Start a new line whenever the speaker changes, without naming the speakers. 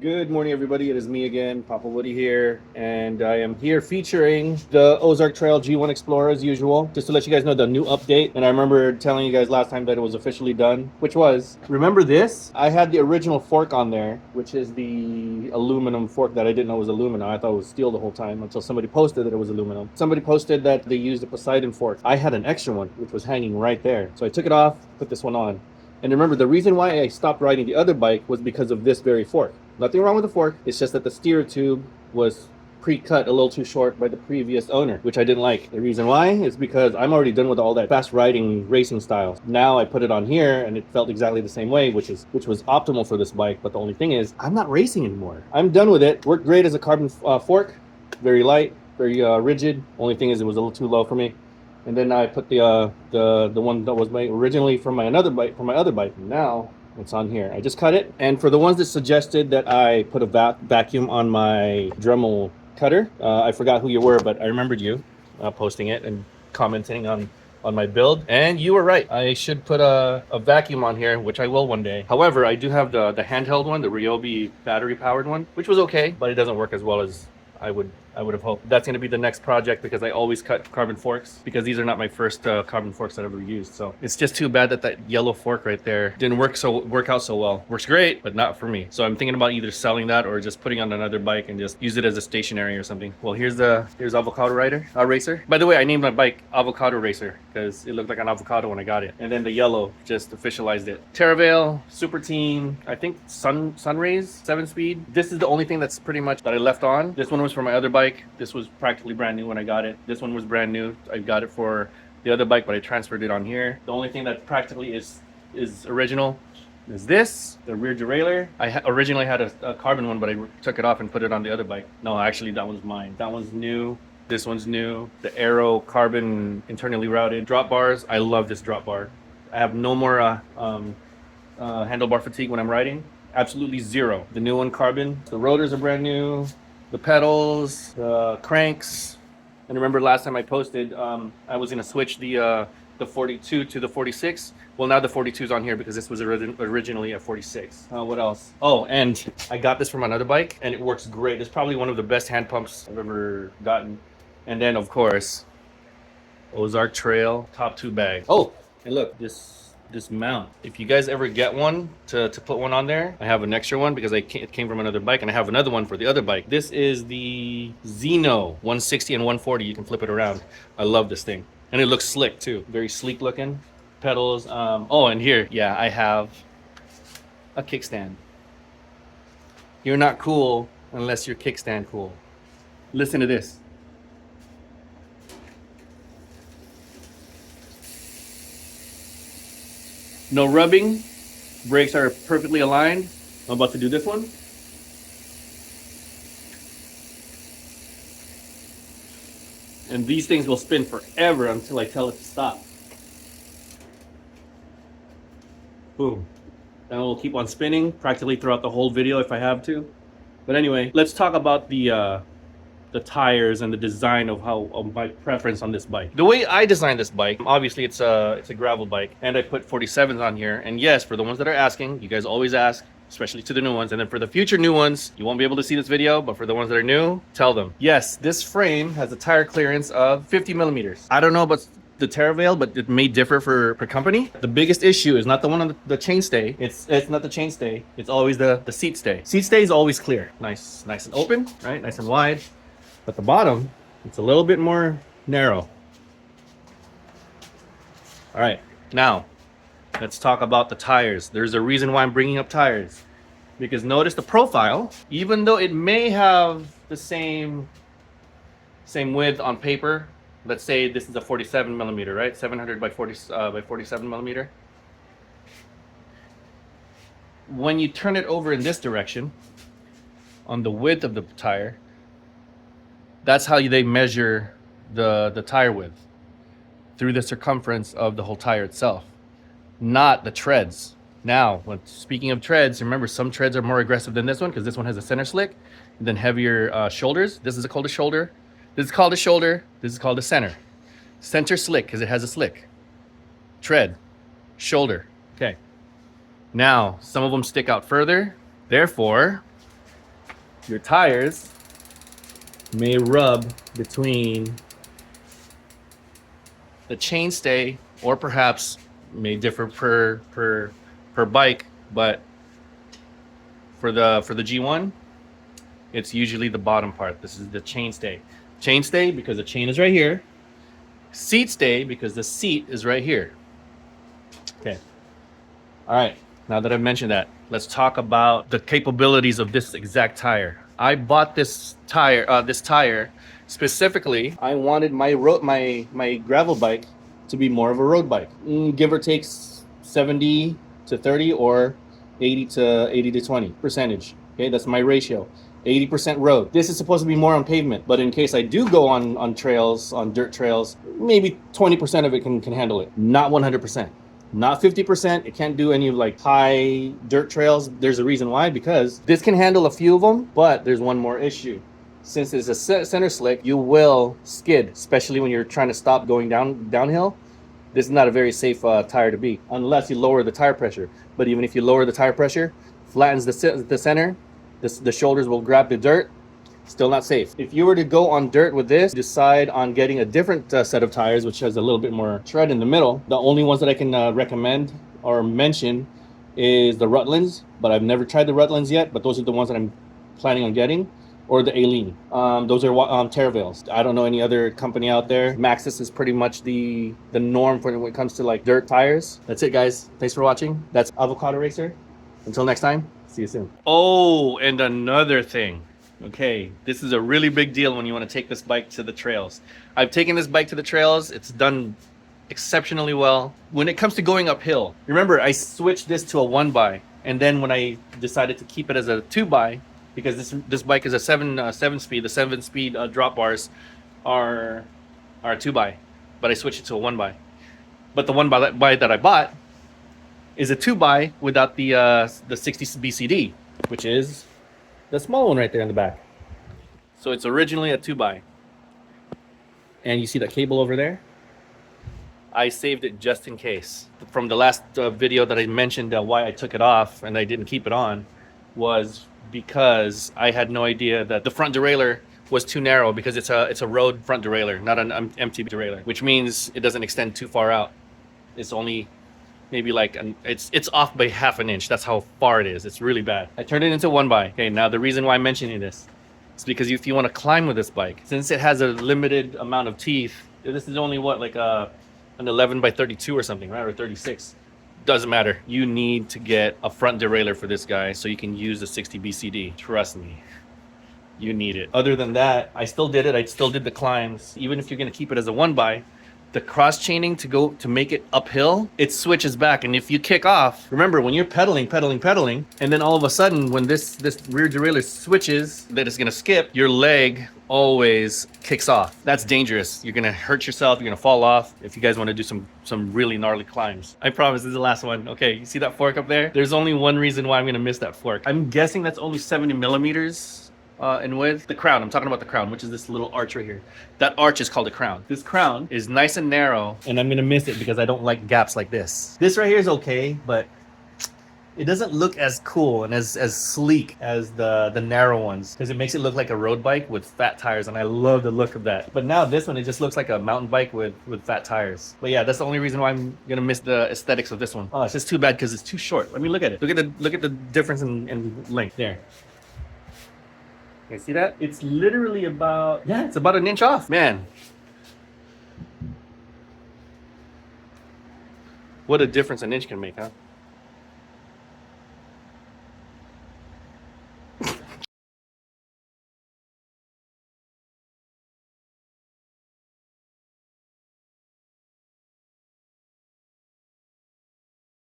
Good morning, everybody. It is me again, Papa Woody here, and I am here featuring the Ozark Trail G1 Explorer as usual. Just to let you guys know the new update, and I remember telling you guys last time that it was officially done, which was, remember this? I had the original fork on there, which is the aluminum fork that I didn't know was aluminum. I thought it was steel the whole time until somebody posted that it was aluminum. Somebody posted that they used a Poseidon fork. I had an extra one, which was hanging right there. So I took it off, put this one on. And remember, the reason why I stopped riding the other bike was because of this very fork. Nothing wrong with the fork. It's just that the steer tube was pre-cut a little too short by the previous owner, which I didn't like. The reason why is because I'm already done with all that fast riding racing style. Now I put it on here and it felt exactly the same way, which was optimal for this bike. But the only thing is, I'm not racing anymore. I'm done with it. Worked great as a carbon fork, very light, very rigid. Only thing is, it was a little too low for me. And then I put the one that was made originally from my other bike. Now it's on here. I just cut it. And for the ones that suggested that I put a vacuum on my Dremel cutter, I forgot who you were, but I remembered you posting it and commenting on my build. And you were right. I should put a vacuum on here, which I will one day. However, I do have the handheld one, the Ryobi battery powered one, which was okay, but it doesn't work as well as I would have hoped. That's going to be the next project because I always cut carbon forks because these are not my first carbon forks that I've ever used. So it's just too bad that yellow fork right there didn't work out so well. Works great, but not for me. So I'm thinking about either selling that or just putting on another bike and just use it as a stationary or something. Well, here's Avocado Racer. By the way, I named my bike Avocado Racer because it looked like an avocado when I got it. And then the yellow just officialized it. Terravale, Super Team, I think Sunrays, 7-speed. This is the only thing that's pretty much that I left on. This one was for my other bike. This was practically brand new when I got it. This one was brand new. I got it for the other bike, but I transferred it on here. The only thing that practically is original is this, the rear derailleur. I originally had a carbon one, but I took it off and put it on the other bike. No, actually that one's mine. That one's new. This one's new. The Aero carbon internally routed drop bars. I love this drop bar. I have no more handlebar fatigue when I'm riding. Absolutely zero. The new one carbon. The rotors are brand new. The pedals, the cranks. And remember last time I posted, I was gonna switch the 42 to the 46. Well, now the 42 is on here because this was originally a 46. What else? Oh, and I got this from another bike and it works great. It's probably one of the best hand pumps I've ever gotten. And then of course, Ozark Trail top 2 bag. Oh, and look, this mount. If you guys ever get one to put one on there, I have an extra one because it came from another bike, and I have another one for the other bike. This is the Xeno 160 and 140. You can flip it around. I love this thing. And it looks slick too. Very sleek looking. Pedals. Oh, and here, yeah, I have a kickstand. You're not cool unless you're kickstand cool. Listen to this. No rubbing. Brakes are perfectly aligned. I'm about to do this one. And these things will spin forever until I tell it to stop. Boom. And it will keep on spinning practically throughout the whole video if I have to. But anyway, let's talk about the tires and the design of my preference on this bike. The way I designed this bike, obviously it's a gravel bike, and I put 47s on here. And yes, for the ones that are asking, you guys always ask, especially to the new ones. And then for the future new ones, you won't be able to see this video, but for the ones that are new, tell them. Yes, this frame has a tire clearance of 50 millimeters. I don't know about the Terravale, but it may differ per company. The biggest issue is not the one on the chainstay. It's not the chainstay. It's always the seat stay. Seat stay is always clear. Nice and open, right? Nice and wide. At the bottom, it's a little bit more narrow. All right, now let's talk about the tires. There's a reason why I'm bringing up tires, because notice the profile, even though it may have the same width on paper. Let's say this is a 47 millimeter, right? 700 by 47 millimeter. When you turn it over in this direction, on the width of the tire, that's how they measure the tire width, through the circumference of the whole tire itself, not the treads. Now, speaking of treads, remember some treads are more aggressive than this one because this one has a center slick, and then heavier shoulders. This is called a shoulder. This is called a shoulder. This is called a center. Center slick because it has a slick. Tread, shoulder. Okay. Now, some of them stick out further. Therefore, your tires may rub between the chainstay, or perhaps may differ per bike, but for the G1, it's usually the bottom part. This is the chainstay. Chainstay because the chain is right here. Seat stay because the seat is right here. Okay. All right. Now that I've mentioned that, let's talk about the capabilities of this exact tire. I bought this tire specifically. I wanted my gravel bike to be more of a road bike, give or take 70 to 30 or 80 to 20 percentage. Okay, that's my ratio. 80% road. This is supposed to be more on pavement, but in case I do go on trails, on dirt trails, maybe 20% of it can handle it. Not 100%. Not 50%. It can't do any like high dirt trails. There's a reason why, because this can handle a few of them, but there's one more issue. Since it's a center slick, you will skid, especially when you're trying to stop going downhill. This is not a very safe tire to be, unless you lower the tire pressure. But even if you lower the tire pressure, flattens the center, the shoulders will grab the dirt. Still not safe. If you were to go on dirt with this, decide on getting a different set of tires, which has a little bit more tread in the middle. The only ones that I can recommend or mention is the Rutlands, but I've never tried the Rutlands yet, but those are the ones that I'm planning on getting, or the Aileen. Those are Terravales. I don't know any other company out there. Maxxis is pretty much the norm for when it comes to like dirt tires. That's it, guys. Thanks for watching. That's Avocado Racer. Until next time, see you soon. Oh, and another thing. Okay, this is a really big deal when you want to take this bike to the trails. I've taken this bike to the trails. It's done exceptionally well. When it comes to going uphill, remember I switched this to a 1x, and then when I decided to keep it as a 2x, because this bike is a 7-speed, the 7-speed drop bars are 2x, but I switched it to a 1x. But the 1x that I bought is a 2x without the 60 BCD, which is the small one right there in the back. So it's originally a 2x. And you see that cable over there? I saved it just in case. From the last video that I mentioned why I took it off and I didn't keep it on was because I had no idea that the front derailleur was too narrow, because it's a road front derailleur, not an empty derailleur, which means it doesn't extend too far out. It's only maybe like it's off by ½ an inch. That's how far it is. It's really bad. I turned it into 1x. Okay, now the reason why I'm mentioning this is because if you want to climb with this bike, since it has a limited amount of teeth, this is only what, like an 11x32 or something, right? Or 36. Doesn't matter. You need to get a front derailleur for this guy so you can use the 60 BCD. Trust me, you need it. Other than that, I still did it. I still did the climbs. Even if you're going to keep it as a 1x, the cross chaining to make it uphill, it switches back. And if you kick off, remember when you're pedaling, and then all of a sudden when this rear derailleur switches that it's gonna skip, your leg always kicks off. That's dangerous. You're gonna hurt yourself, you're gonna fall off if you guys wanna do some really gnarly climbs. I promise this is the last one. Okay, you see that fork up there? There's only one reason why I'm gonna miss that fork. I'm guessing that's only 70 millimeters in width. The crown, I'm talking about the crown, which is this little arch right here. That arch is called a crown. This crown is nice and narrow, and I'm gonna miss it because I don't like gaps like this. This right here is okay, but it doesn't look as cool and as sleek as the narrow ones, because it makes it look like a road bike with fat tires, and I love the look of that. But now this one, it just looks like a mountain bike with fat tires. But yeah, that's the only reason why I'm gonna miss the aesthetics of this one. Oh, it's just too bad because it's too short. Let me look at it. Look at the difference in length there. You see that? It's literally about, yeah, it's about an inch off. Man, what a difference an inch can make, huh?